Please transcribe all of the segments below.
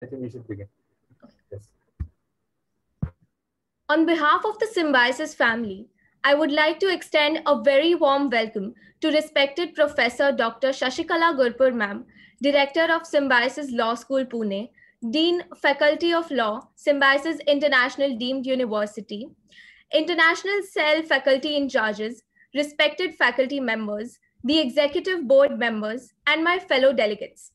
I think we should begin. Yes. On behalf of the Symbiosis family, I would like to extend a very warm welcome to respected Professor Dr. Shashikala Gurpur Ma'am, Director of Symbiosis Law School, Pune, Dean, Faculty of Law, Symbiosis International Deemed University, International Cell Faculty in Charges, respected faculty members, the executive board members, and my fellow delegates.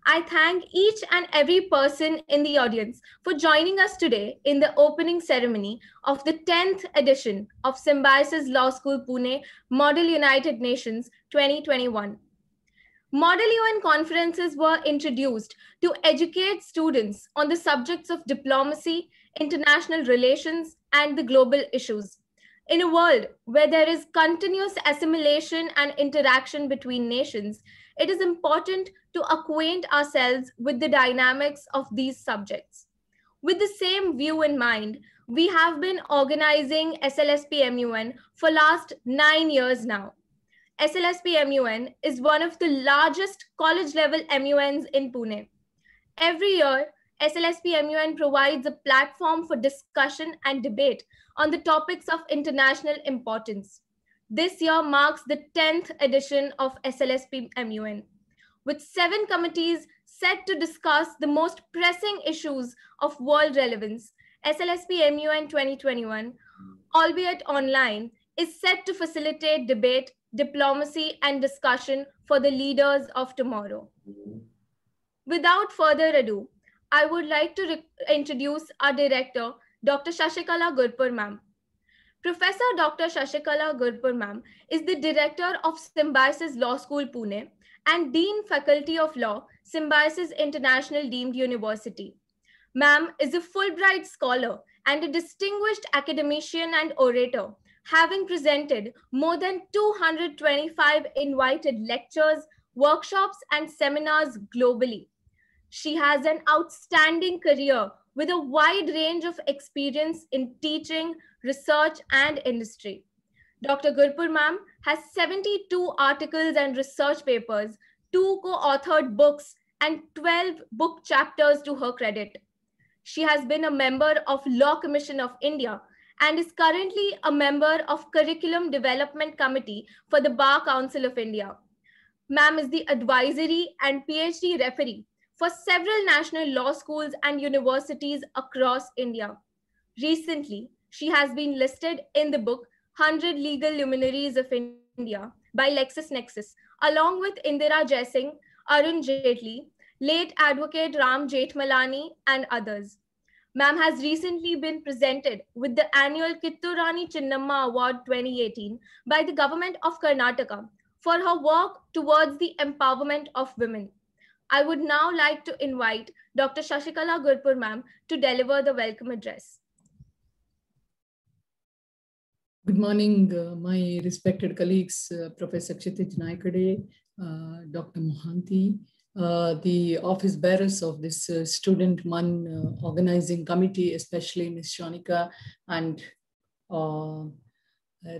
I thank each and every person in the audience for joining us today in the opening ceremony of the 10th edition of Symbiosis Law School Pune Model United Nations 2021. Model UN conferences were introduced to educate students on the subjects of diplomacy, international relations, and the global issues. In a world where there is continuous assimilation and interaction between nations, it is important to acquaint ourselves with the dynamics of these subjects. With the same view in mind, we have been organizing SLSP MUN for last 9 years now. SLSP MUN is one of the largest college-level MUNs in Pune. Every year, SLSP MUN provides a platform for discussion and debate on the topics of international importance. This year marks the 10th edition of SLSP MUN, with 7 committees set to discuss the most pressing issues of world relevance. SLSP MUN 2021, albeit online, is set to facilitate debate, diplomacy, and discussion for the leaders of tomorrow. Without further ado, I would like to introduce our director, Dr. Shashikala Gurpur Ma'am. Professor Dr. Shashikala Gurpur Ma'am is the director of Symbiosis Law School, Pune, and Dean Faculty of Law, Symbiosis International Deemed University. Ma'am is a Fulbright scholar and a distinguished academician and orator, having presented more than 225 invited lectures, workshops, and seminars globally. She has an outstanding career with a wide range of experience in teaching, research, and industry. Dr. Gurpur Ma'am has 72 articles and research papers, 2 co-authored books, and 12 book chapters to her credit. She has been a member of Law Commission of India and is currently a member of Curriculum Development Committee for the Bar Council of India. Ma'am is the advisory and PhD referee for several national law schools and universities across India. Recently, she has been listed in the book 100 Legal Luminaries of India by LexisNexis, along with Indira Jaising, Arun Jaitley, late Advocate Ram Jethmalani, and others. Ma'am has recently been presented with the annual Kitturani Chinnamma Award 2018 by the Government of Karnataka for her work towards the empowerment of women. I would now like to invite Dr. Shashikala Gurpur Ma'am to deliver the welcome address. Good morning, my respected colleagues, Professor Kshitij Naikade, Dr. Mohanty, the office bearers of this Student MUN organizing committee, especially Ms. Shonika and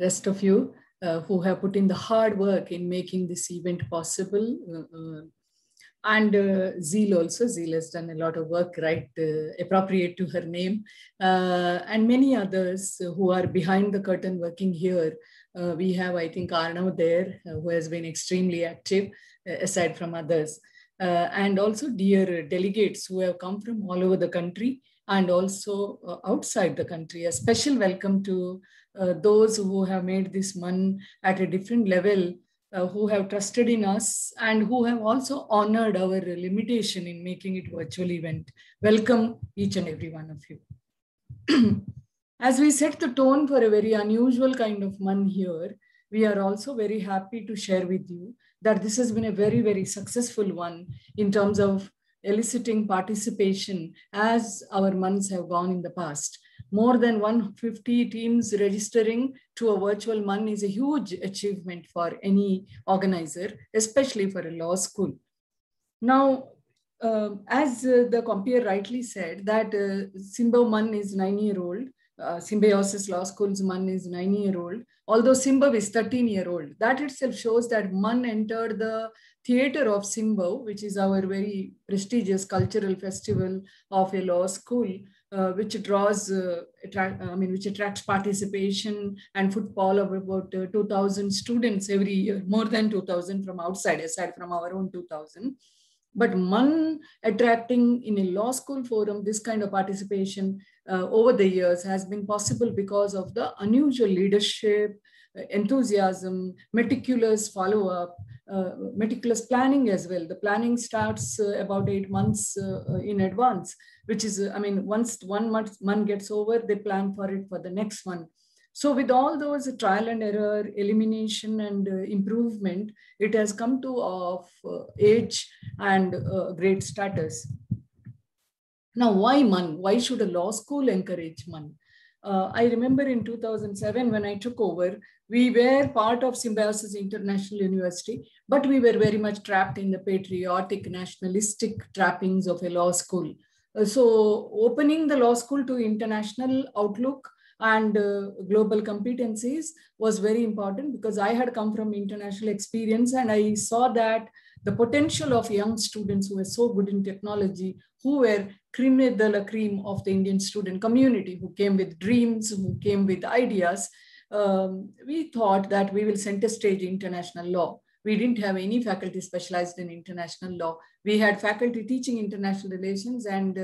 rest of you who have put in the hard work in making this event possible. And Zeal also. Zeal has done a lot of work, right, appropriate to her name. And many others who are behind the curtain working here. We have, I think, Arnav there, who has been extremely active, aside from others. And also dear delegates who have come from all over the country and also outside the country. A special welcome to those who have made this MUN at a different level, who have trusted in us and who have also honored our limitation in making it virtual event. Welcome each and every one of you. As we set the tone for a very unusual kind of MUN here, we are also very happy to share with you that this has been a very, very successful one in terms of eliciting participation as our MUNs have gone in the past. More than 150 teams registering to a virtual MUN is a huge achievement for any organizer, especially for a law school. Now, as the compeer rightly said, that Symbo MUN is 9-year-old, Symbiosis Law School's MUN is 9-year-old, although Symbo is 13-year-old. That itself shows that MUN entered the theater of Simbau, which is our very prestigious cultural festival of a law school, which draws, which attracts participation and footfall of about 2,000 students every year, more than 2,000 from outside, aside from our own 2,000. But MUN attracting in a law school forum, this kind of participation over the years has been possible because of the unusual leadership, enthusiasm, meticulous follow-up, meticulous planning as well. The planning starts about 8 months in advance, which is, once 1 month gets over, they plan for it for the next one. So with all those trial and error, elimination and improvement, it has come to of age and great status. Now, why MUN? Why should a law school encourage MUN? I remember in 2007, when I took over, we were part of Symbiosis International University, but we were very much trapped in the patriotic, nationalistic trappings of a law school. So opening the law school to international outlook and global competencies was very important, because I had come from international experience and I saw that the potential of young students who were so good in technology, who were creme de la creme of the Indian student community, who came with dreams, who came with ideas, we thought that we will center stage international law. We didn't have any faculty specialized in international law. We had faculty teaching international relations, and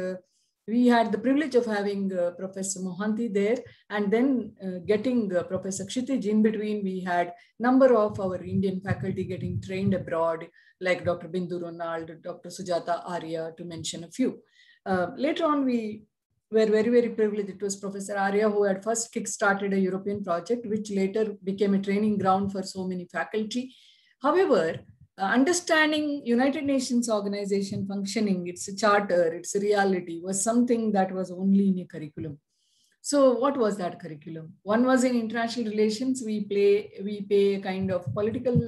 we had the privilege of having Professor Mohanty there, and then getting Professor Kshitij in between. We had number of our Indian faculty getting trained abroad, like Dr. Bindu Ronald, Dr. Sujata Arya, to mention a few. Later on, we were very, very privileged. It was Professor Arya who had first kick-started a European project, which later became a training ground for so many faculty. However, understanding United Nations organization functioning, its charter, its reality, was something that was only in a curriculum. So what was that curriculum? One was in international relations. We pay a kind of political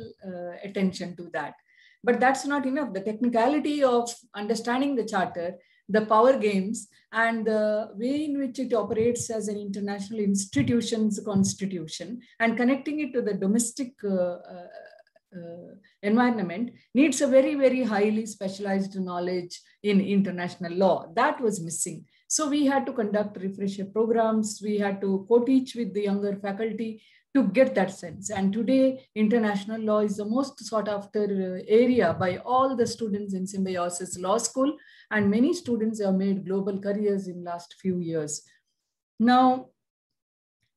attention to that. But that's not enough. The technicality of understanding the charter, the power games, and the way in which it operates as an international institution's constitution, and connecting it to the domestic environment, needs a very, very highly specialized knowledge in international law. That was missing. So we had to conduct refresher programs. We had to co-teach with the younger faculty to get that sense. And today, international law is the most sought after area by all the students in Symbiosis Law School. And many students have made global careers in last few years. Now,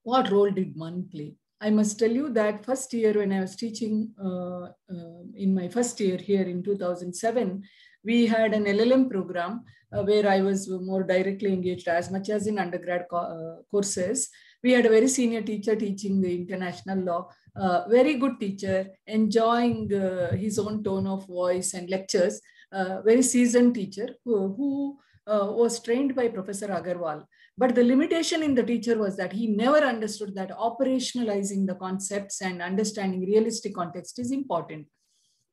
what role did MUN play? I must tell you that first year when I was teaching in my first year here in 2007, we had an LLM program where I was more directly engaged as much as in undergrad courses. We had a very senior teacher teaching the international law, very good teacher, enjoying his own tone of voice and lectures, very seasoned teacher who was trained by Professor Agarwal. But the limitation in the teacher was that he never understood that operationalizing the concepts and understanding realistic context is important.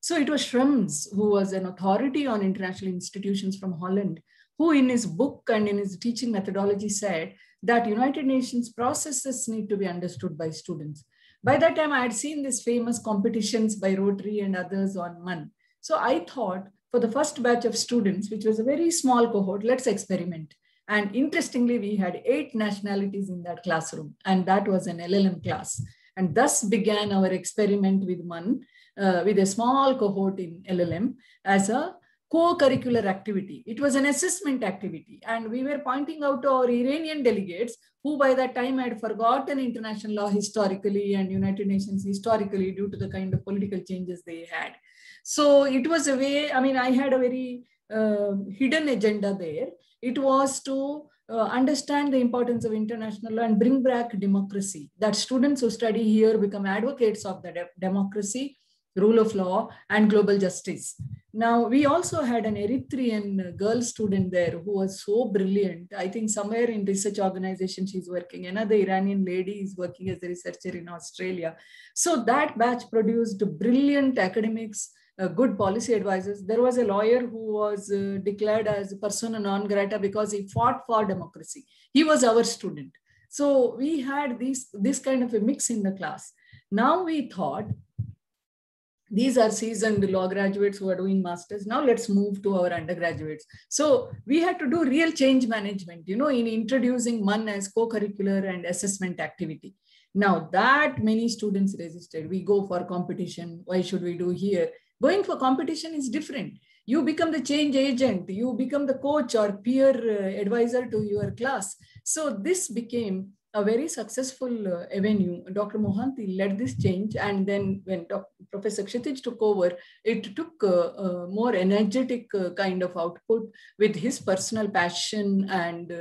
So it was Schrems, who was an authority on international institutions from Holland, who in his book and in his teaching methodology said that United Nations processes need to be understood by students. By that time, I had seen these famous competitions by Rotary and others on MUN. So I thought, for the first batch of students, which was a very small cohort, let's experiment. And interestingly, we had 8 nationalities in that classroom, and that was an LLM class. And thus began our experiment with MUN, with a small cohort in LLM as a co-curricular activity. It was an assessment activity, and we were pointing out to our Iranian delegates who by that time had forgotten international law historically and United Nations historically due to the kind of political changes they had. So it was a way, I had a very hidden agenda there. It was to understand the importance of international law and bring back democracy, that students who study here become advocates of the democracy, rule of law, and global justice. Now, we also had an Eritrean girl student there who was so brilliant. I think somewhere in research organization she's working. Another Iranian lady is working as a researcher in Australia. So that batch produced brilliant academics, good policy advisors. There was a lawyer who was declared as persona non grata because he fought for democracy. He was our student. So we had this kind of a mix in the class. Now we thought these are seasoned law graduates who are doing masters. Now let's move to our undergraduates. So we had to do real change management, in introducing MUN as co-curricular and assessment activity. Now that many students resisted, we go for competition. Why should we do here? Going for competition is different. You become the change agent. You become the coach or peer advisor to your class. So this became a very successful avenue. Dr. Mohanty led this change, and then when Professor Kshitij took over, it took a more energetic kind of output with his personal passion and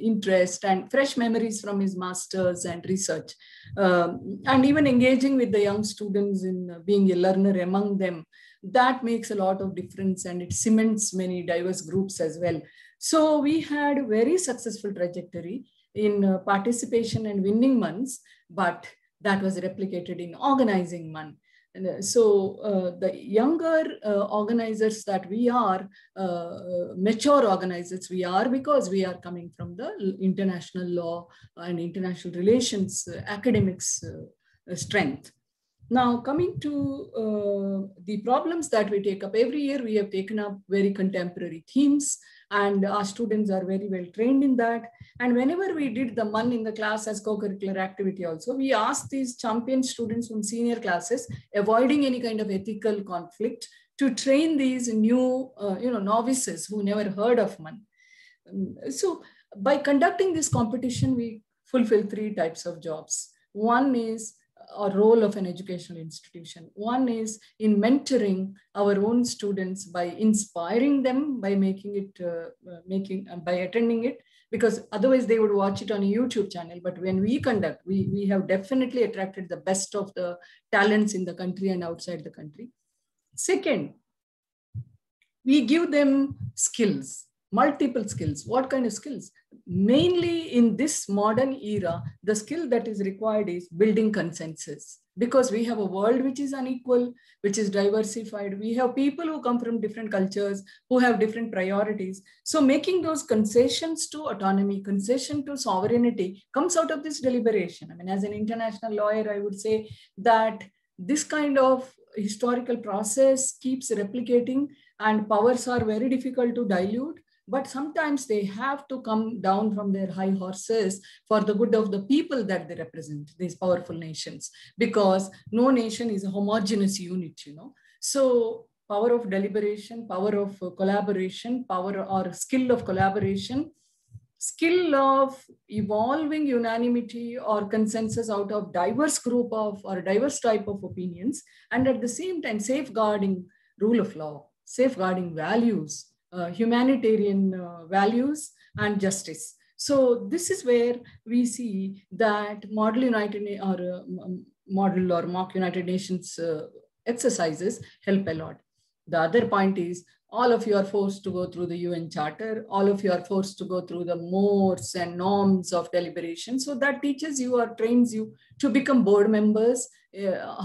interest and fresh memories from his masters and research, and even engaging with the young students in being a learner among them. That makes a lot of difference, and it cements many diverse groups as well. So we had a very successful trajectory in participation and winning MUNs, but that was replicated in organizing MUN. So the younger organizers that we are, mature organizers we are, because we are coming from the international law and international relations academics strength. Now, coming to the problems that we take up, every year we have taken up very contemporary themes, and our students are very well trained in that. And whenever we did the MUN in the class as co-curricular activity also, we asked these champion students from senior classes, avoiding any kind of ethical conflict, to train these new novices who never heard of MUN. So by conducting this competition, we fulfill 3 types of jobs. One is a role of an educational institution. One is in mentoring our own students by inspiring them, by making it, by attending it, because otherwise they would watch it on a YouTube channel. But when we conduct, we have definitely attracted the best of the talents in the country and outside the country. Second, we give them skills, multiple skills. What kind of skills? Mainly in this modern era, the skill that is required is building consensus, because we have a world which is unequal, which is diversified. We have people who come from different cultures, who have different priorities. So making those concessions to autonomy, concession to sovereignty comes out of this deliberation. I mean, as an international lawyer, I would say that this kind of historical process keeps replicating, and powers are very difficult to dilute. But sometimes they have to come down from their high horses for the good of the people that they represent, these powerful nations, because no nation is a homogeneous unit, So power of deliberation, power of collaboration, power or skill of collaboration, skill of evolving unanimity or consensus out of diverse group of or diverse type of opinions, and at the same time safeguarding rule of law, safeguarding values, humanitarian values and justice. So this is where we see that model or mock United Nations exercises help a lot. The other point is, all of you are forced to go through the UN Charter. All of you are forced to go through the mores and norms of deliberation. So that teaches you or trains you to become board members,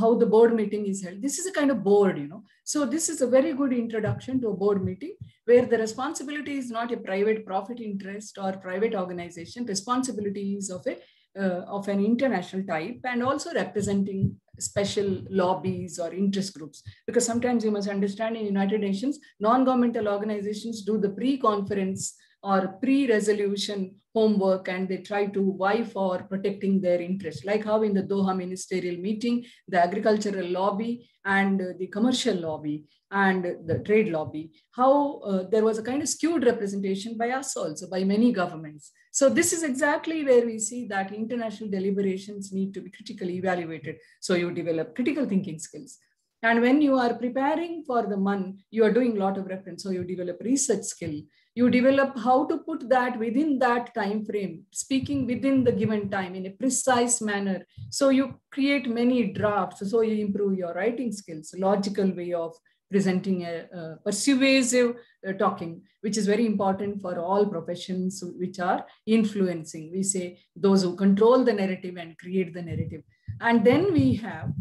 how the board meeting is held. This is a kind of board, So this is a very good introduction to a board meeting, where the responsibility is not a private profit interest or private organization. Responsibility is of an international type, and also representing special lobbies or interest groups. Because sometimes you must understand, in United Nations, non-governmental organizations do the pre-conference or pre-resolution homework, and they try to vie for protecting their interests. Like how in the Doha ministerial meeting, the agricultural lobby and the commercial lobby and the trade lobby, how there was a kind of skewed representation by us also, by many governments. So this is exactly where we see that international deliberations need to be critically evaluated. So you develop critical thinking skills. And when you are preparing for the MUN, you are doing a lot of reference. So you develop research skill. You develop how to put that within that time frame, speaking within the given time in a precise manner. So you create many drafts. So you improve your writing skills, logical way of presenting a persuasive talking, which is very important for all professions which are influencing. We say those who control the narrative and create the narrative. And then we have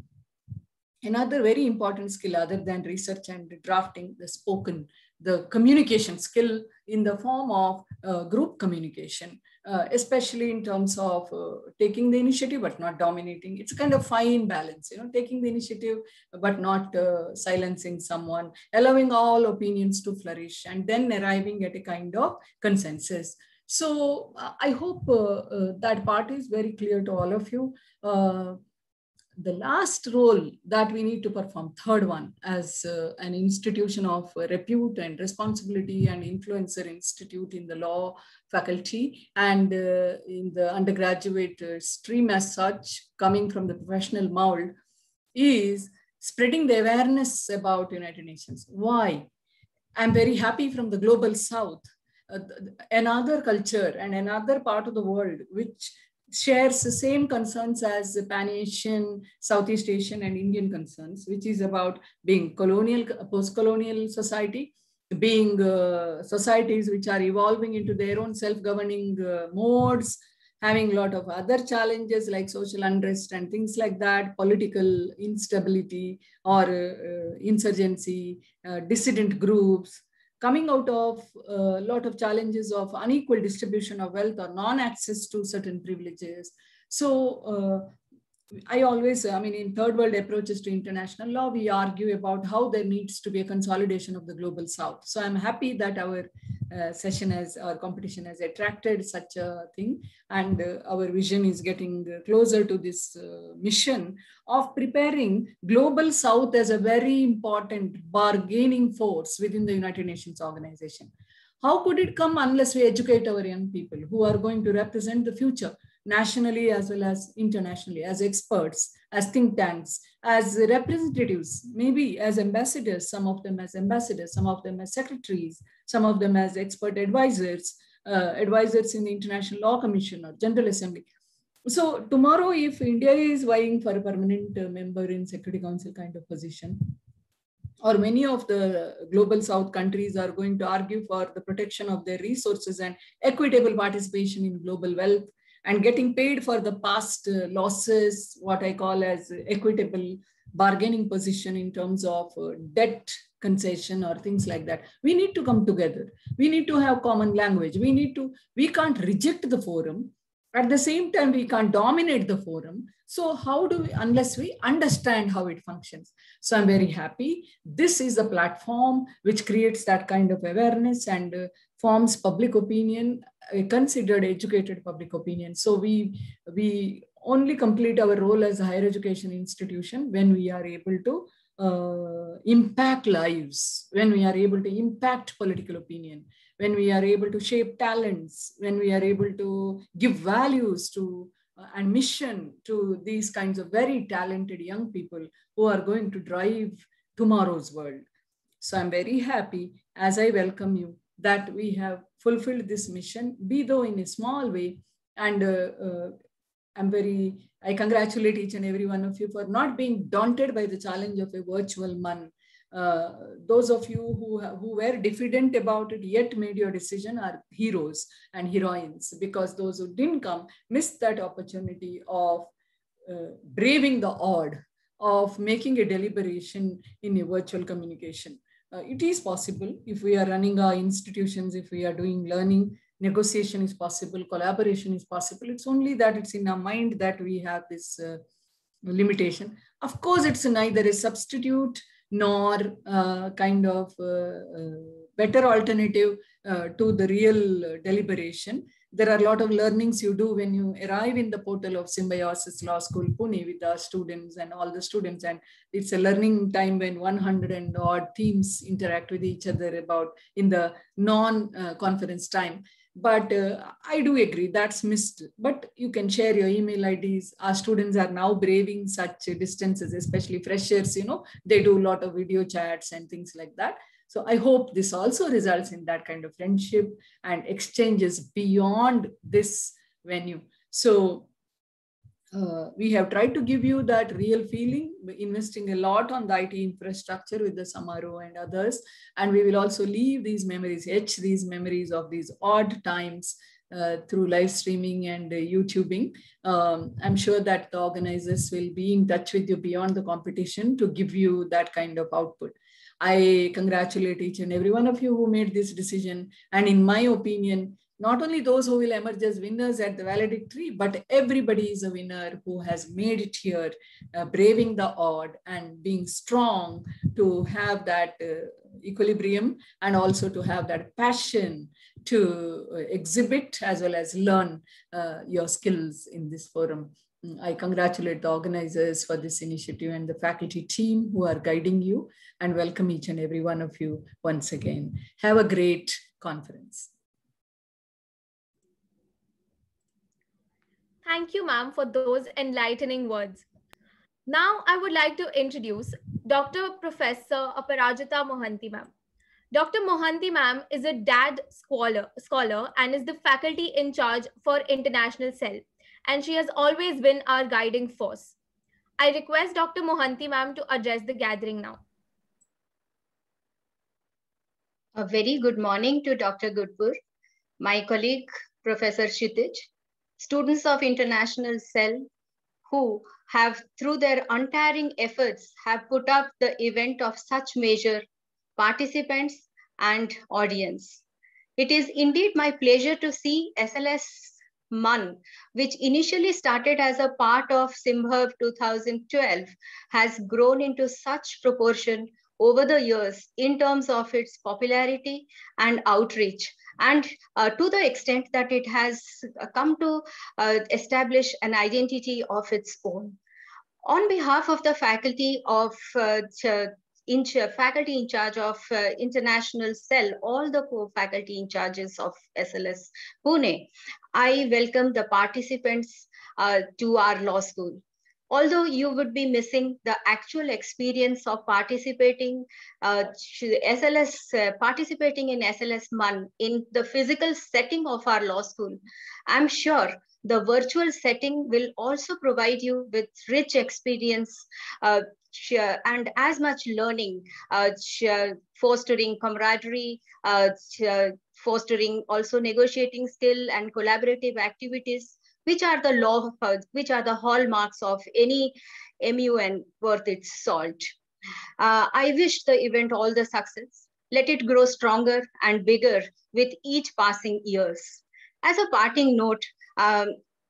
another very important skill other than research and drafting, the spoken the communication skill in the form of group communication, especially in terms of taking the initiative but not dominating. It's a kind of fine balance, taking the initiative but not silencing someone, allowing all opinions to flourish, and then arriving at a kind of consensus. So I hope that part is very clear to all of you. The last role that we need to perform, third one, as an institution of repute and responsibility and influencer institute in the law faculty and in the undergraduate stream as such, coming from the professional mold, is spreading the awareness about United Nations. Why? I'm very happy from the global South, another culture and another part of the world which shares the same concerns as the Pan-Asian, Southeast Asian, and Indian concerns, which is about being colonial, post-colonial society, being societies which are evolving into their own self-governing modes, having a lot of other challenges like social unrest and things like that, political instability or insurgency, dissident groups, coming out of a lot of challenges of unequal distribution of wealth or non-access to certain privileges. So I always, in third world approaches to international law, we argue about how there needs to be a consolidation of the global South. So I'm happy that our our competition has attracted such a thing, and our vision is getting closer to this mission of preparing global South as a very important bargaining force within the United Nations organization. How could it come unless we educate our young people who are going to represent the future nationally as well as internationally, as experts, as think tanks, as representatives, maybe as ambassadors, some of them as ambassadors, some of them as secretaries, some of them as expert advisors, advisors in the International Law Commission or General Assembly. So tomorrow, if India is vying for a permanent member in Security Council kind of position, or many of the global South countries are going to argue for the protection of their resources and equitable participation in global wealth and getting paid for the past losses, what I call as equitable bargaining position in terms of debt concession or things like that. We need to come together. We need to have common language. We can't reject the forum. At the same time, we can't dominate the forum. So how do we, unless we understand how it functions? So I'm very happy. This is a platform which creates that kind of awareness and forms public opinion, considered educated public opinion. So we only complete our role as a higher education institution when we are able to impact lives, when we are able to impact political opinion, when we are able to shape talents, when we are able to give values to and mission to these kinds of very talented young people who are going to drive tomorrow's world. So I'm very happy as I welcome you that we have fulfilled this mission, be though in a small way. And I congratulate each and every one of you for not being daunted by the challenge of a virtual MUN. Those of you who were diffident about it yet made your decision are heroes and heroines, because those who didn't come missed that opportunity of braving the odd, of making a deliberation in a virtual communication. It is possible if we are running our institutions, if we are doing learning, negotiation is possible, collaboration is possible. It's only that it's in our mind that we have this limitation. Of course, it's neither a substitute nor kind of better alternative to the real deliberation. There are a lot of learnings you do when you arrive in the portal of Symbiosis Law School, Pune, with our students and all the students. And it's a learning time when 100 and odd teams interact with each other about in the non-conference time. But I do agree that's missed. But you can share your email IDs. Our students are now braving such distances, especially freshers, they do a lot of video chats and things like that. So I hope this also results in that kind of friendship and exchanges beyond this venue. So we have tried to give you that real feeling, investing a lot on the IT infrastructure with the Samaro and others. And we will also leave these memories, etch these memories of these odd times through live streaming and YouTubing. I'm sure that the organizers will be in touch with you beyond the competition to give you that kind of output. I congratulate each and every one of you who made this decision. And in my opinion, not only those who will emerge as winners at the valedictory, but everybody is a winner who has made it here, braving the odd and being strong to have that equilibrium and also to have that passion to exhibit as well as learn your skills in this forum. I congratulate the organizers for this initiative and the faculty team who are guiding you, and welcome each and every one of you once again. Have a great conference. Thank you, ma'am, for those enlightening words. Now, I would like to introduce Dr. Professor Aparajita Mohanty, ma'am. Dr. Mohanty, ma'am, is a DAAD scholar and is the faculty in charge for International Cell, and she has always been our guiding force. I request Dr. Mohanty, ma'am, to address the gathering now. A very good morning to Dr. Gurpur, my colleague, Professor Kshitij, students of International Cell, who have, through their untiring efforts, have put up the event of such measure, participants and audience. It is indeed my pleasure to see SLS MUN, which initially started as a part of SIMHERB 2012, has grown into such proportion over the years in terms of its popularity and outreach, and to the extent that it has come to establish an identity of its own. On behalf of the faculty of faculty in charge of International Cell, all the faculty in charges of SLS Pune, I welcome the participants to our law school. Although you would be missing the actual experience of participating participating in SLS MUN in the physical setting of our law school, I'm sure the virtual setting will also provide you with rich experience and as much learning, fostering camaraderie, fostering also negotiating skill and collaborative activities, which are the hallmarks of any MUN worth its salt. I wish the event all the success. Let it grow stronger and bigger with each passing years. As a parting note,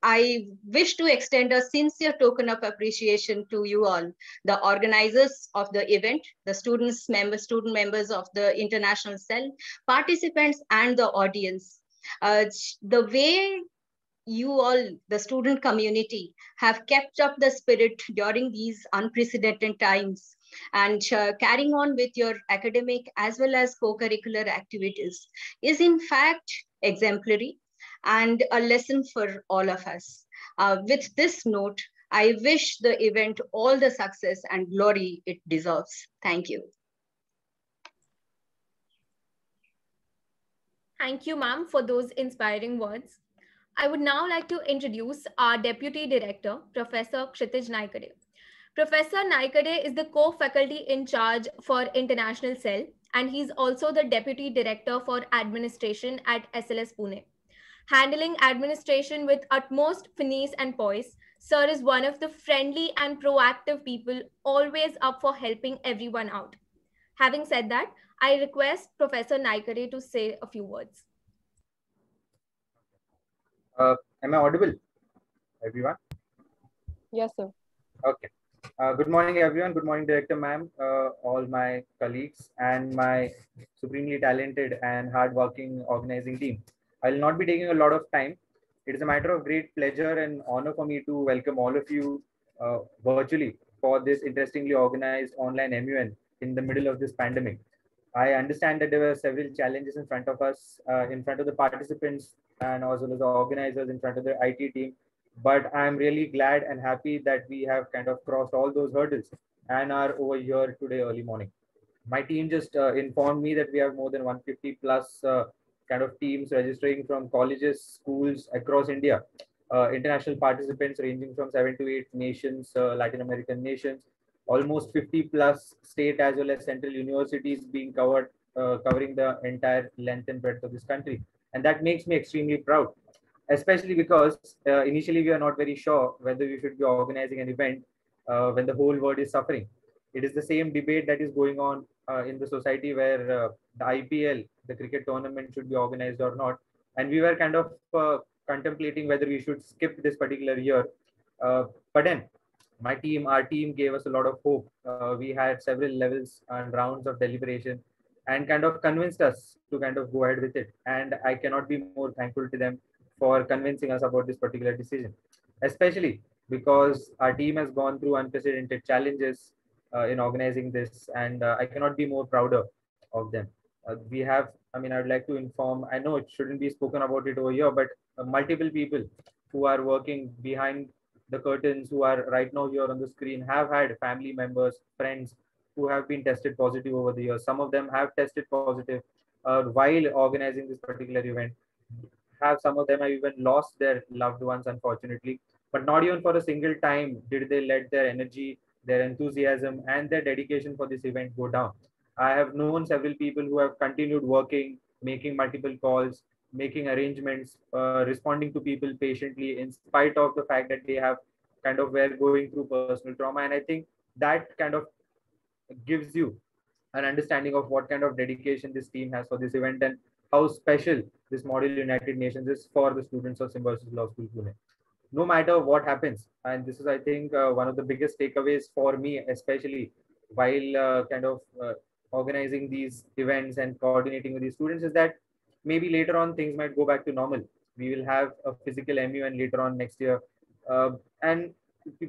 I wish to extend a sincere token of appreciation to you all, the organizers of the event, the student members of the International Cell, participants and the audience. The way you all, the student community, have kept up the spirit during these unprecedented times and carrying on with your academic as well as co-curricular activities is in fact exemplary and a lesson for all of us. With this note, I wish the event all the success and glory it deserves. Thank you. Thank you, ma'am, for those inspiring words. I would now like to introduce our Deputy Director, Professor Kshitij Naikade. Professor Naikade is the co-faculty in charge for International Cell, and he's also the Deputy Director for Administration at SLS Pune. Handling administration with utmost finesse and poise, Sir is one of the friendly and proactive people, always up for helping everyone out. Having said that, I request Professor Naikade to say a few words. Am I audible, everyone? Yes, sir. Okay. Good morning, everyone. Good morning, Director ma'am, all my colleagues, and my supremely talented and hardworking organizing team. I will not be taking a lot of time. It is a matter of great pleasure and honor for me to welcome all of you virtually for this interestingly organized online MUN in the middle of this pandemic. I understand that there were several challenges in front of us, in front of the participants, and also the organizers, in front of the IT team. But I'm really glad and happy that we have kind of crossed all those hurdles and are over here today early morning. My team just informed me that we have more than 150 plus kind of teams registering from colleges, schools across India. International participants ranging from 7 to 8 nations, Latin American nations, almost 50 plus state as well as central universities being covered, covering the entire length and breadth of this country. And that makes me extremely proud, especially because initially we are not very sure whether we should be organizing an event when the whole world is suffering. It is the same debate that is going on in the society where the IPL, the cricket tournament, should be organized or not. And we were kind of contemplating whether we should skip this particular year. But then our team gave us a lot of hope. We had several levels and rounds of deliberation and kind of convinced us to kind of go ahead with it. And I cannot be more thankful to them for convincing us about this particular decision, especially because our team has gone through unprecedented challenges in organizing this, and I cannot be more prouder of them. We have, I mean, I'd like to inform, I know it shouldn't be spoken about it over here, but multiple people who are working behind the curtains, who are right now here on the screen, have had family members, friends who have been tested positive over the years. Some of them have tested positive while organizing this particular event. Some of them have even lost their loved ones, unfortunately. But not even for a single time did they let their energy, their enthusiasm, and their dedication for this event go down. I have known several people who have continued working, making multiple calls, making arrangements, responding to people patiently, in spite of the fact that they have kind of were going through personal trauma. And I think that kind of gives you an understanding of what kind of dedication this team has for this event and how special this Model United Nations is for the students of Symbiosis Law School Pune. No matter what happens, and this is, I think, one of the biggest takeaways for me, especially while organizing these events and coordinating with these students, is that maybe later on things might go back to normal. We will have a physical MUN later on next year, and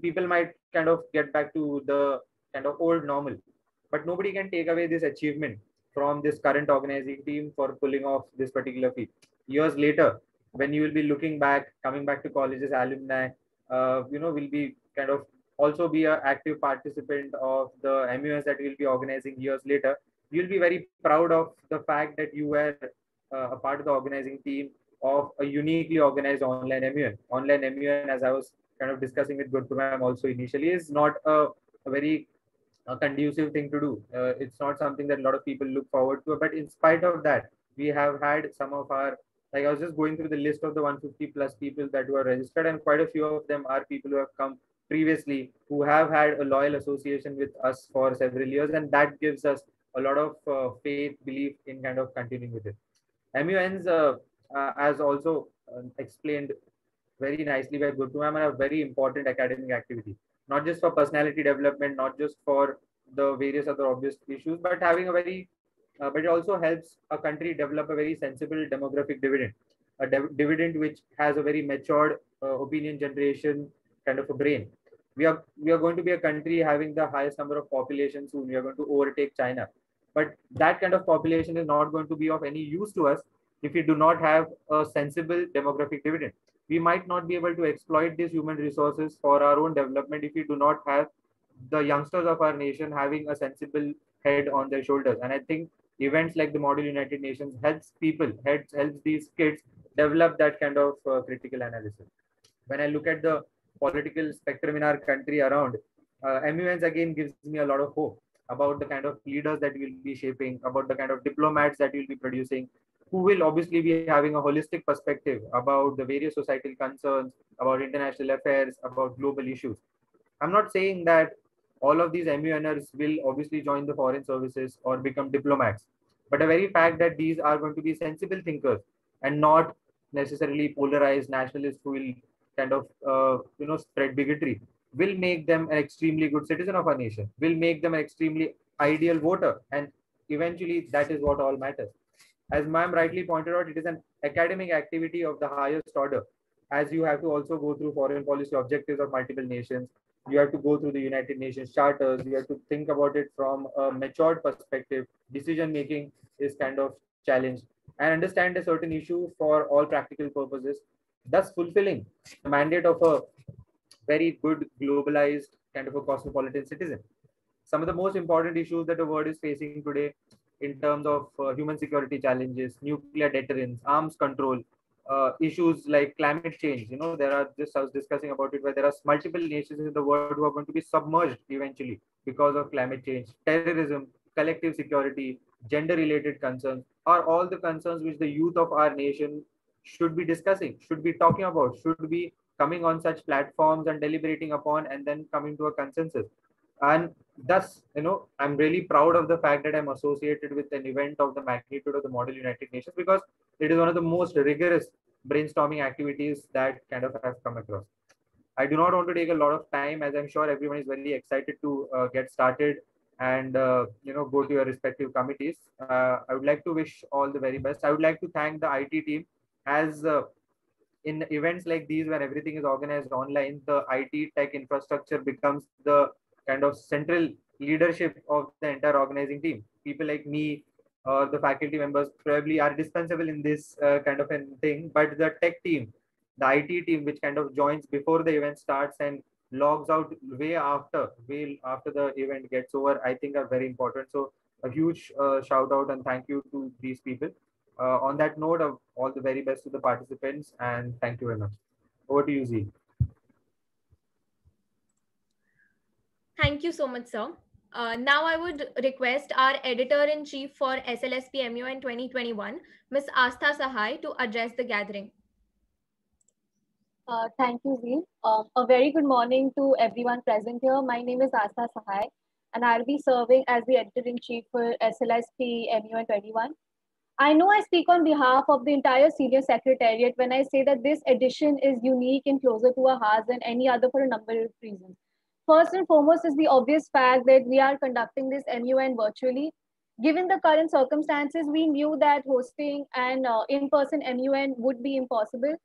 people might kind of get back to the kind of old normal. But nobody can take away this achievement from this current organizing team for pulling off this particular feat. Years later, when you will be looking back, coming back to colleges, alumni, will be kind of also be an active participant of the MUS that we'll be organizing years later. You'll be very proud of the fact that you were a part of the organizing team of a uniquely organized online MUN. Online MUN, as I was kind of discussing with Gurpur ma'am also initially, is not a very conducive thing to do. It's not something that a lot of people look forward to. But in spite of that, we have had some of our, like I was just going through the list of the 150 plus people that were registered, and quite a few of them are people who have come previously, who have had a loyal association with us for several years, and that gives us a lot of faith, belief in kind of continuing with it. MUNs, as also explained very nicely by Gurpur ma'am, are a very important academic activity, not just for personality development, not just for the various other obvious issues, but having a very, but it also helps a country develop a very sensible demographic dividend, a dividend which has a very matured opinion generation kind of a brain. We are going to be a country having the highest number of population soon. We are going to overtake China, but that kind of population is not going to be of any use to us if we do not have a sensible demographic dividend. We might not be able to exploit these human resources for our own development if we do not have the youngsters of our nation having a sensible head on their shoulders. And I think events like the Model United Nations helps people, helps these kids develop that kind of critical analysis. When I look at the political spectrum in our country around, MUNs again gives me a lot of hope about the kind of leaders that we'll be shaping, about the kind of diplomats that we'll be producing, who will obviously be having a holistic perspective about the various societal concerns, about international affairs, about global issues. I'm not saying that all of these MUNers will obviously join the foreign services or become diplomats, but the very fact that these are going to be sensible thinkers and not necessarily polarized nationalists who will kind of spread bigotry will make them an extremely good citizen of our nation, will make them an extremely ideal voter, and eventually that is what all matters. As ma'am rightly pointed out, it is an academic activity of the highest order, as you have to also go through foreign policy objectives of multiple nations. You have to go through the United Nations charters. You have to think about it from a matured perspective. Decision making is kind of challenged and understand a certain issue for all practical purposes, thus fulfilling the mandate of a very good globalized kind of a cosmopolitan citizen. Some of the most important issues that the world is facing today in terms of human security challenges, nuclear deterrence, arms control, issues like climate change. There are, just I was discussing about it, where there are multiple nations in the world who are going to be submerged eventually because of climate change. Terrorism, collective security, gender related concerns are all the concerns which the youth of our nation should be discussing, should be talking about, should be coming on such platforms and deliberating upon, and then coming to a consensus. And thus, I'm really proud of the fact that I'm associated with an event of the magnitude of the Model United Nations, because it is one of the most rigorous brainstorming activities that kind of have come across. I do not want to take a lot of time, as I'm sure everyone is very excited to get started and go to your respective committees. I would like to wish all the very best. I would like to thank the IT team, as in events like these where everything is organized online, the IT tech infrastructure becomes the kind of central leadership of the entire organizing team. People like me or the faculty members probably are dispensable in this kind of a thing, but the tech team, the IT team, which kind of joins before the event starts and logs out way after the event gets over, I think are very important. So a huge shout out and thank you to these people. On that note, of all the very best to the participants, and thank you very much. Over to you, Z. Thank you so much, sir. Now I would request our editor-in-chief for SLSP MUN 2021, Ms. Astha Sahai, to address the gathering. Thank you, Zee. A very good morning to everyone present here. My name is Astha Sahai, and I'll be serving as the editor-in-chief for SLSP MUN 21. I know I speak on behalf of the entire senior secretariat when I say that this edition is unique and closer to our hearts than any other for a number of reasons. First and foremost is the obvious fact that we are conducting this MUN virtually. Given the current circumstances, we knew that hosting an in-person MUN would be impossible.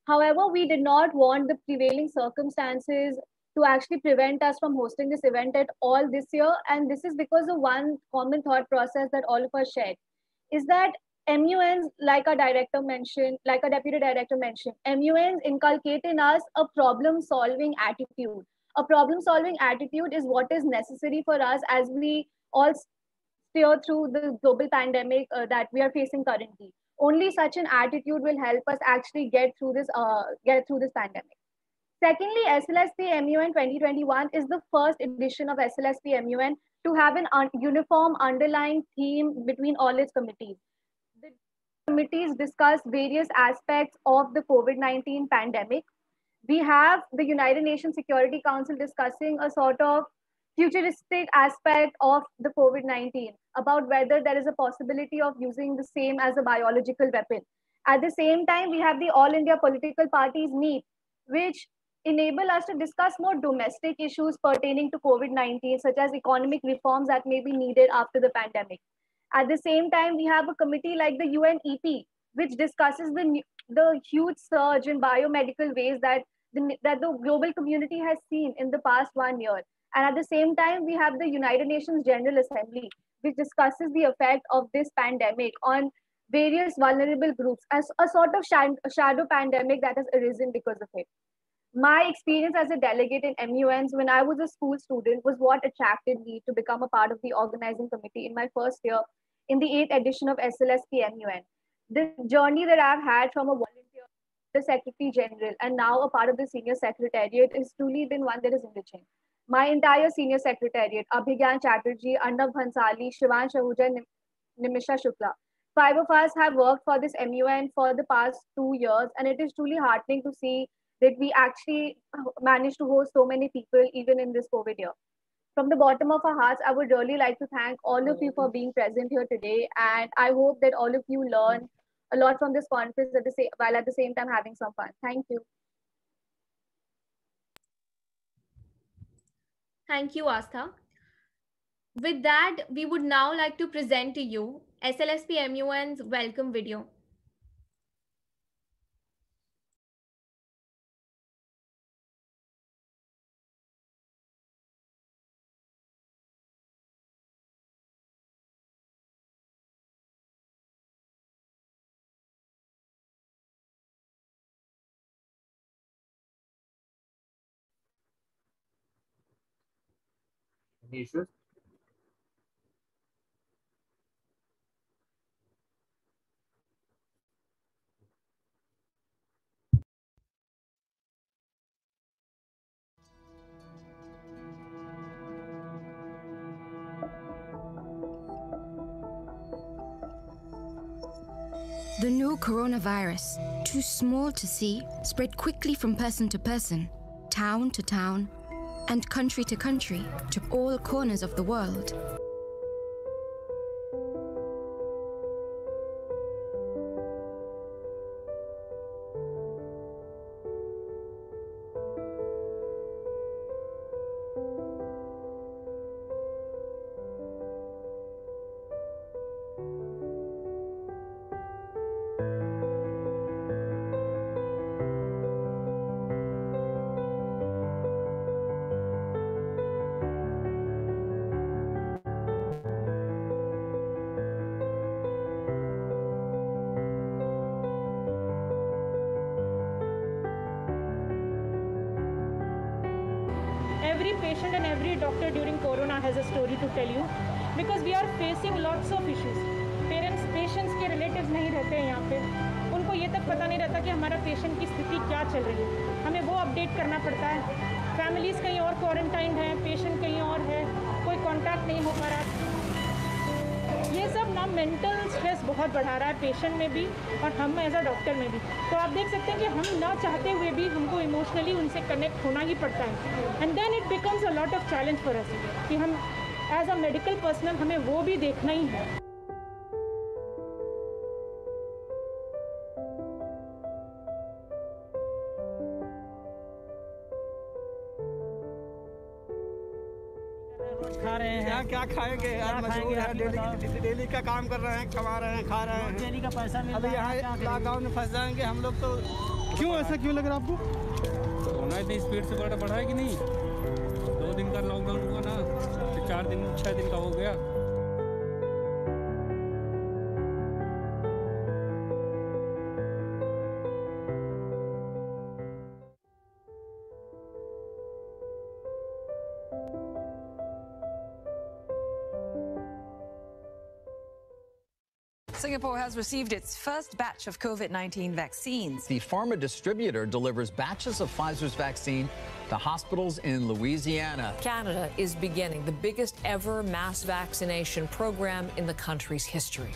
However, we did not want the prevailing circumstances to actually prevent us from hosting this event at all this year. And this is because of one common thought process that all of us shared, is that MUNs, like our deputy director mentioned, MUNs inculcate in us a problem-solving attitude. A problem-solving attitude is what is necessary for us as we all steer through the global pandemic that we are facing currently. Only such an attitude will help us actually get through this pandemic. Secondly, SLSP MUN 2021 is the first edition of SLSP MUN to have an uniform underlying theme between all its committees. The committees discuss various aspects of the COVID-19 pandemic. We have the United Nations Security Council discussing a sort of futuristic aspect of the COVID-19, about whether there is a possibility of using the same as a biological weapon. At the same time, we have the All India Political Parties meet, which enable us to discuss more domestic issues pertaining to COVID-19, such as economic reforms that may be needed after the pandemic. At the same time, we have a committee like the UNEP, which discusses the huge surge in biomedical waste that the global community has seen in the past 1 year. And at the same time, we have the United Nations General Assembly, which discusses the effect of this pandemic on various vulnerable groups as a sort of shadow pandemic that has arisen because of it. My experience as a delegate in MUNs when I was a school student was what attracted me to become a part of the organizing committee in my first year in the 8th edition of SLSP MUN. The journey that I've had from a volunteer, the Secretary General, and now a part of the Senior Secretariat has truly been one that is enriching. My entire Senior Secretariat, Abhigyan Chatterjee, Arnab Bhansali, Shivansh Ahuja, Nimisha Shukla, 5 of us have worked for this MUN for the past 2 years, and it is truly heartening to see that we actually managed to host so many people even in this COVID year. From the bottom of our hearts, I would really like to thank all of you for being present here today, and I hope that all of you learn a lot from this conference while at the same time having some fun. Thank you. Thank you, Astha. With that, we would now like to present to you SLSP MUN's welcome video. Any issues? The new coronavirus, too small to see, spread quickly from person to person, town to town, and country to country to all corners of the world. Every patient and every doctor during Corona has a story to tell you, because we are facing lots of issues. Patients के relatives नहीं रहते हैं यहाँ पे, उनको ये तक पता नहीं रहता कि हमारा पेशेंट की स्थिति क्या चल रही है, हमें वो अपडेट करना पड़ता है. फैमिलीज कहीं और क्वारंटाइन है, पेशेंट कहीं और है, कोई कांटेक्ट नहीं हो पा रहा. ये सब ना मेंटल स्ट्रेस बहुत बढ़ा रहा है पेशेंट में भी और हम एज अ डॉक्टर में भी. तो आप देख सकते हैं कि हम ना चाहते हुए भी हमको इमोशनली उनसे कनेक्ट होना ही पड़ता है. And then it becomes a lot of challenge for us कि हम एज अ मेडिकल पर्सनल हमें वो भी देखना ही है. खा रहे हैं क्या खाएंगे यार, मजबूर है, डेली का काम कर रहे हैं, कमा रहे हैं, खा रहे हैं, डेली का पैसा मिल रहा है. अभी यहाँ लॉकडाउन में फंस जाएंगे हम लोग तो. क्यों ऐसा क्यों लग रहा है आपको? कोरोना इतनी स्पीड से बढ़ा है कि नहीं. 2 दिन का लॉकडाउन हुआ ना, फिर 4 दिन 6 दिन का हो गया. Singapore has received its first batch of COVID-19 vaccines. The pharma distributor delivers batches of Pfizer's vaccine to hospitals in Louisiana. Canada is beginning the biggest ever mass vaccination program in the country's history.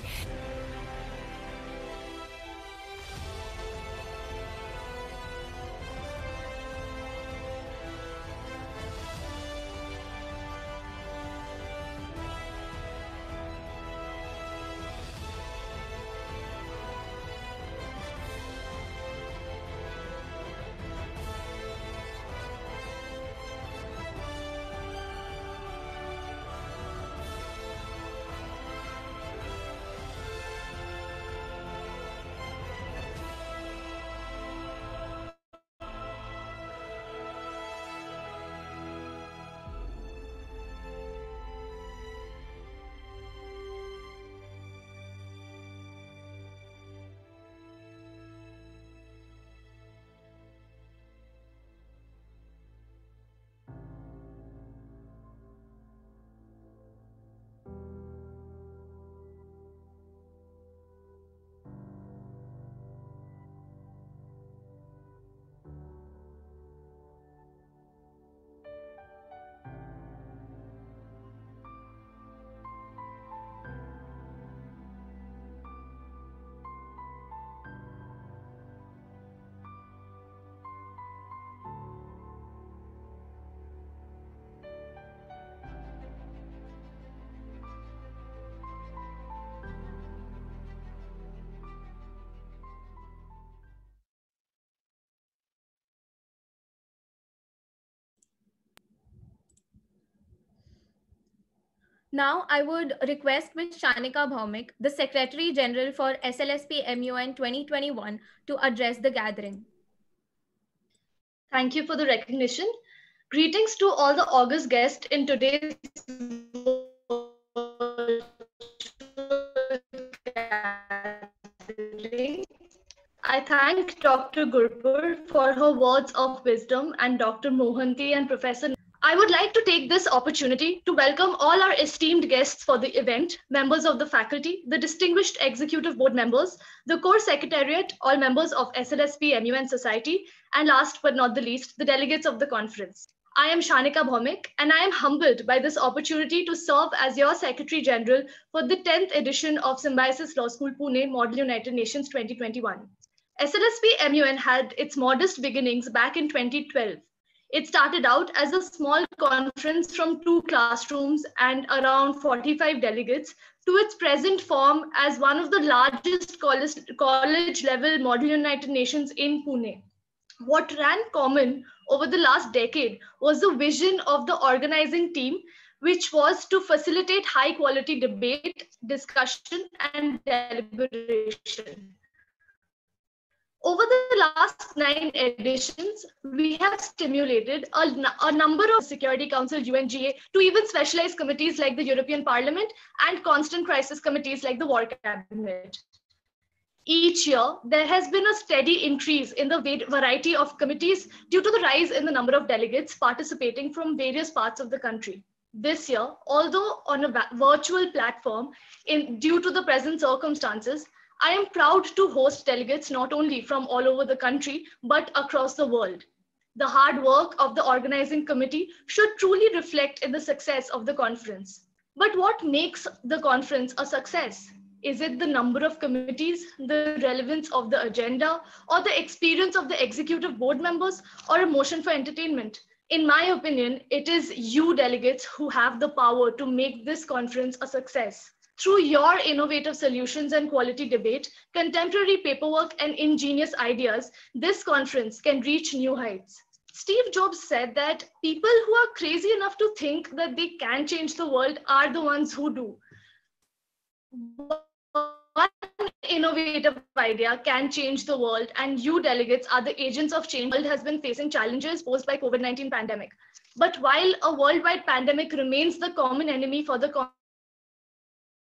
Now, I would request Ms. Shanika Bhaumik, the Secretary General for SLSP MUN 2021, to address the gathering. Thank you for the recognition. Greetings to all the august guests in today's gathering. I thank Dr. Gurpur for her words of wisdom and Dr. Mohanty and Professor. I would like to take this opportunity to welcome all our esteemed guests for the event, members of the faculty, the distinguished executive board members, the core secretariat, all members of SLSP MUN Society, and last but not the least, the delegates of the conference. I am Shanika Bhaumik, and I am humbled by this opportunity to serve as your Secretary General for the 10th edition of Symbiosis Law School Pune Model United Nations 2021. SLSP MUN had its modest beginnings back in 2012. It started out as a small conference from 2 classrooms and around 45 delegates to its present form as one of the largest college-level Model United Nations in Pune. What ran common over the last decade was the vision of the organizing team, which was to facilitate high-quality debate, discussion, and deliberation. Over the last 9 editions, we have stimulated a number of Security Council, UNGA, to even specialized committees like the European Parliament and constant crisis committees like the War Cabinet. Each year, there has been a steady increase in the variety of committees due to the rise in the number of delegates participating from various parts of the country. This year, although on a virtual platform due to the present circumstances, I am proud to host delegates not only from all over the country, but across the world. The hard work of the organizing committee should truly reflect in the success of the conference. But what makes the conference a success? Is it the number of committees, the relevance of the agenda, or the experience of the executive board members, or a motion for entertainment? In my opinion, it is you delegates who have the power to make this conference a success. Through your innovative solutions and quality debate, contemporary paperwork, and ingenious ideas, this conference can reach new heights. Steve Jobs said that people who are crazy enough to think that they can change the world are the ones who do. One innovative idea can change the world, and you delegates are the agents of change. The world has been facing challenges posed by COVID-19 pandemic. But while a worldwide pandemic remains the common enemy for the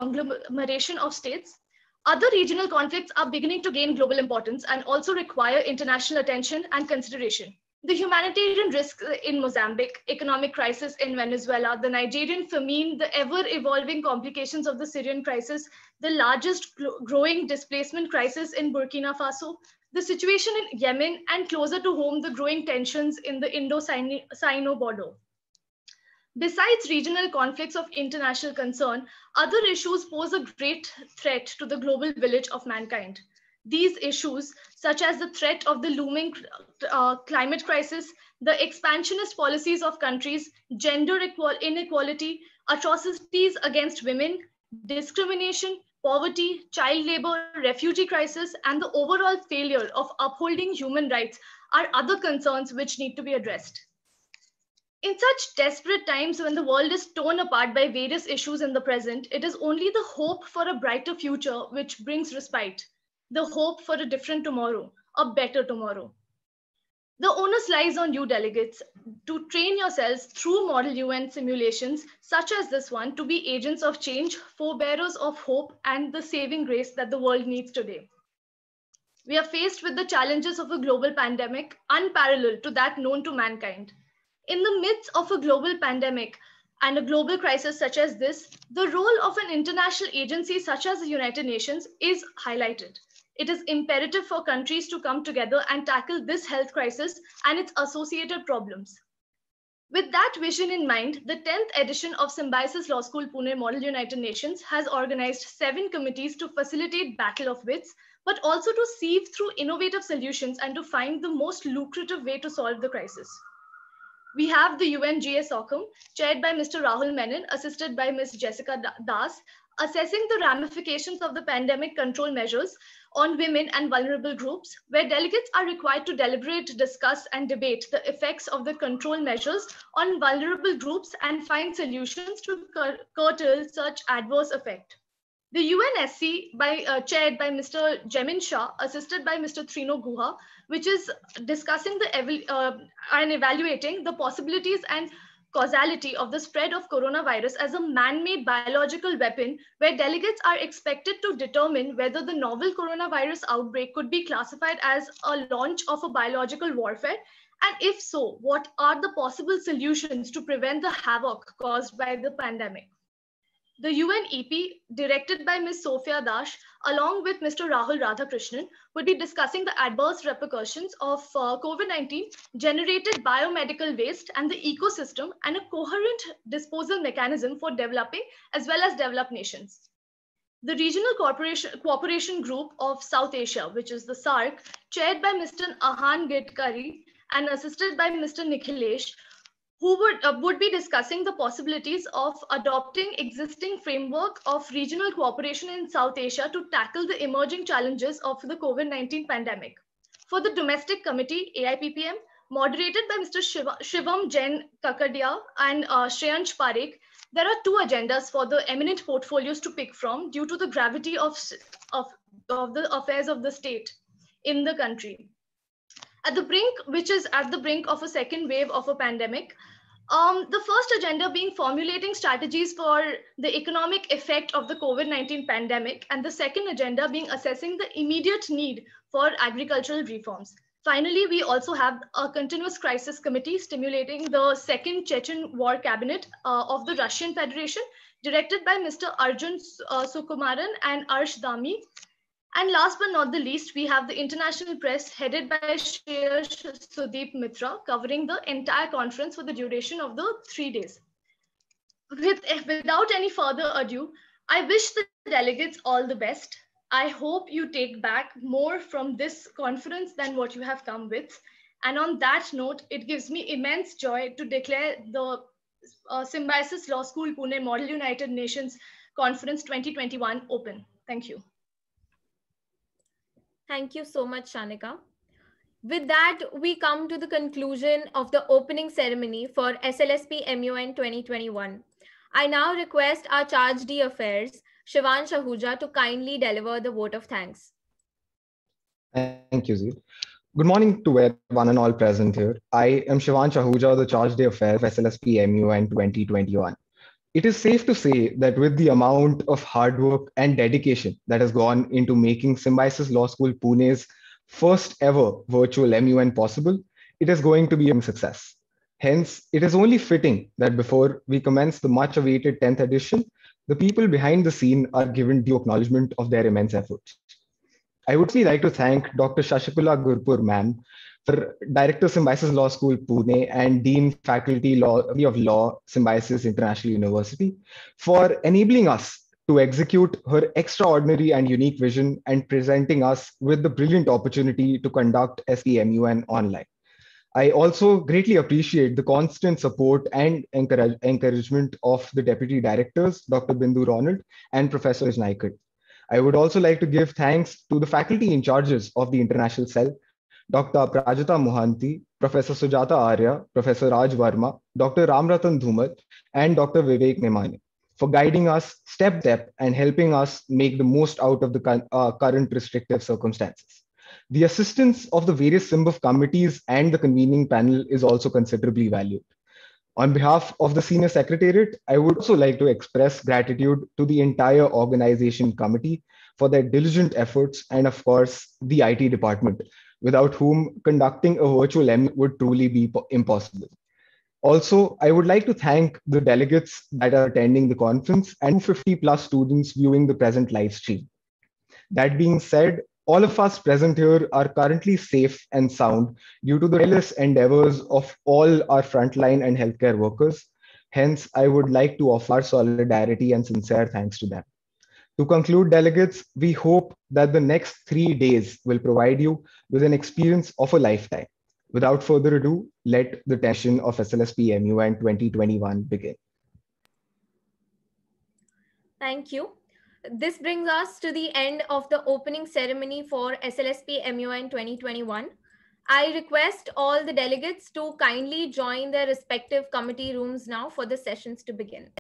conglomeration of states, other regional conflicts are beginning to gain global importance and also require international attention and consideration. The humanitarian risks in Mozambique, economic crisis in Venezuela, the Nigerian famine, the ever-evolving complications of the Syrian crisis, the largest growing displacement crisis in Burkina Faso, the situation in Yemen, and closer to home, the growing tensions in the Indo-Sino border. Besides regional conflicts of international concern, other issues pose a great threat to the global village of mankind. These issues, such as the threat of the looming climate crisis, the expansionist policies of countries, gender inequality, atrocities against women, discrimination, poverty, child labor, refugee crisis, and the overall failure of upholding human rights are other concerns which need to be addressed. In such desperate times when the world is torn apart by various issues in the present, it is only the hope for a brighter future which brings respite, the hope for a different tomorrow, a better tomorrow. The onus lies on you delegates to train yourselves through Model UN simulations such as this one to be agents of change, forebearers of hope, and the saving grace that the world needs today. We are faced with the challenges of a global pandemic unparalleled to that known to mankind. In the midst of a global pandemic and a global crisis such as this, the role of an international agency such as the United Nations is highlighted. It is imperative for countries to come together and tackle this health crisis and its associated problems. With that vision in mind, the 10th edition of Symbiosis Law School Pune Model United Nations has organized 7 committees to facilitate battle of wits, but also to sieve through innovative solutions and to find the most lucrative way to solve the crisis. We have the UNGA SOCM, chaired by Mr. Rahul Menon, assisted by Ms. Jessica Das, assessing the ramifications of the pandemic control measures on women and vulnerable groups, where delegates are required to deliberate, discuss, and debate the effects of the control measures on vulnerable groups and find solutions to curtail such adverse effect. The UNSC, chaired by Mr. Jemin Shah, assisted by Mr. Trino Guha, which is discussing and evaluating the possibilities and causality of the spread of coronavirus as a man-made biological weapon, where delegates are expected to determine whether the novel coronavirus outbreak could be classified as a launch of a biological warfare, and if so, what are the possible solutions to prevent the havoc caused by the pandemic. The UNEP, directed by Ms. Sophia Dash, along with Mr. Rahul Radhakrishnan, would be discussing the adverse repercussions of COVID-19 generated biomedical waste and the ecosystem and a coherent disposal mechanism for developing as well as developed nations. The Regional Cooperation Group of South Asia, which is the SAARC, chaired by Mr. Ahan Gidkari, and assisted by Mr. Nikhilesh, who would be discussing the possibilities of adopting existing framework of regional cooperation in South Asia to tackle the emerging challenges of the COVID-19 pandemic. For the domestic committee, AIPPM, moderated by Mr. Shivam Jain Kakadia and Shreyansh Parekh, there are two agendas for the eminent portfolios to pick from due to the gravity of the affairs of the state in the country. At the brink, which is at the brink of a second wave of a pandemic, the first agenda being formulating strategies for the economic effect of the COVID-19 pandemic, and the second agenda being assessing the immediate need for agricultural reforms. Finally, we also have a continuous crisis committee stimulating the second Chechen war cabinet of the Russian Federation, directed by Mr. Arjun Sukumaran and Arsh Dami. And last but not the least, we have the international press headed by Shreyash Sudeep Mitra, covering the entire conference for the duration of the 3 days. Without any further ado, I wish the delegates all the best. I hope you take back more from this conference than what you have come with. And on that note, it gives me immense joy to declare the Symbiosis Law School Pune Model United Nations Conference 2021 open. Thank you. Thank you so much, Shanika. With that, we come to the conclusion of the opening ceremony for SLSP MUN 2021. I now request our Charge d'Affaires, Shivansh Ahuja, to kindly deliver the vote of thanks. Thank you, Zee. Good morning to everyone and all present here. I am Shivansh Ahuja, the Charge d'Affaires of SLSP MUN 2021. It is safe to say that with the amount of hard work and dedication that has gone into making Symbiosis Law School Pune's first ever virtual MUN possible, it is going to be a success. Hence, it is only fitting that before we commence the much awaited 10th edition, the people behind the scene are given due acknowledgement of their immense efforts. I would really like to thank Dr. Shashikala Gurpur ma'am, Director Symbiosis Law School Pune and Dean Faculty of Law, Symbiosis International University, for enabling us to execute her extraordinary and unique vision and presenting us with the brilliant opportunity to conduct SPMUN online. I also greatly appreciate the constant support and encouragement of the Deputy Directors, Dr. Bindu Ronald and Professor Naikad. I would also like to give thanks to the faculty in charges of the International Cell, Dr. Prajita Mohanty, Professor Sujata Arya, Professor Raj Verma, Dr. Ramratan Dhumat, and Dr. Vivek Nemani for guiding us step by step and helping us make the most out of the current restrictive circumstances. The assistance of the various SYMBIF committees and the convening panel is also considerably valued. On behalf of the Senior Secretariat, I would also like to express gratitude to the entire organization committee for their diligent efforts and, of course, the IT department, without whom conducting a virtual M would truly be impossible. Also, I would like to thank the delegates that are attending the conference and 250 plus students viewing the present live stream. That being said, all of us present here are currently safe and sound due to the tireless endeavors of all our frontline and healthcare workers. Hence, I would like to offer our solidarity and sincere thanks to them. To conclude, delegates, we hope that the next 3 days will provide you with an experience of a lifetime. Without further ado, let the session of SLSP MUN 2021 begin. Thank you. This brings us to the end of the opening ceremony for SLSP MUN 2021. I request all the delegates to kindly join their respective committee rooms now for the sessions to begin.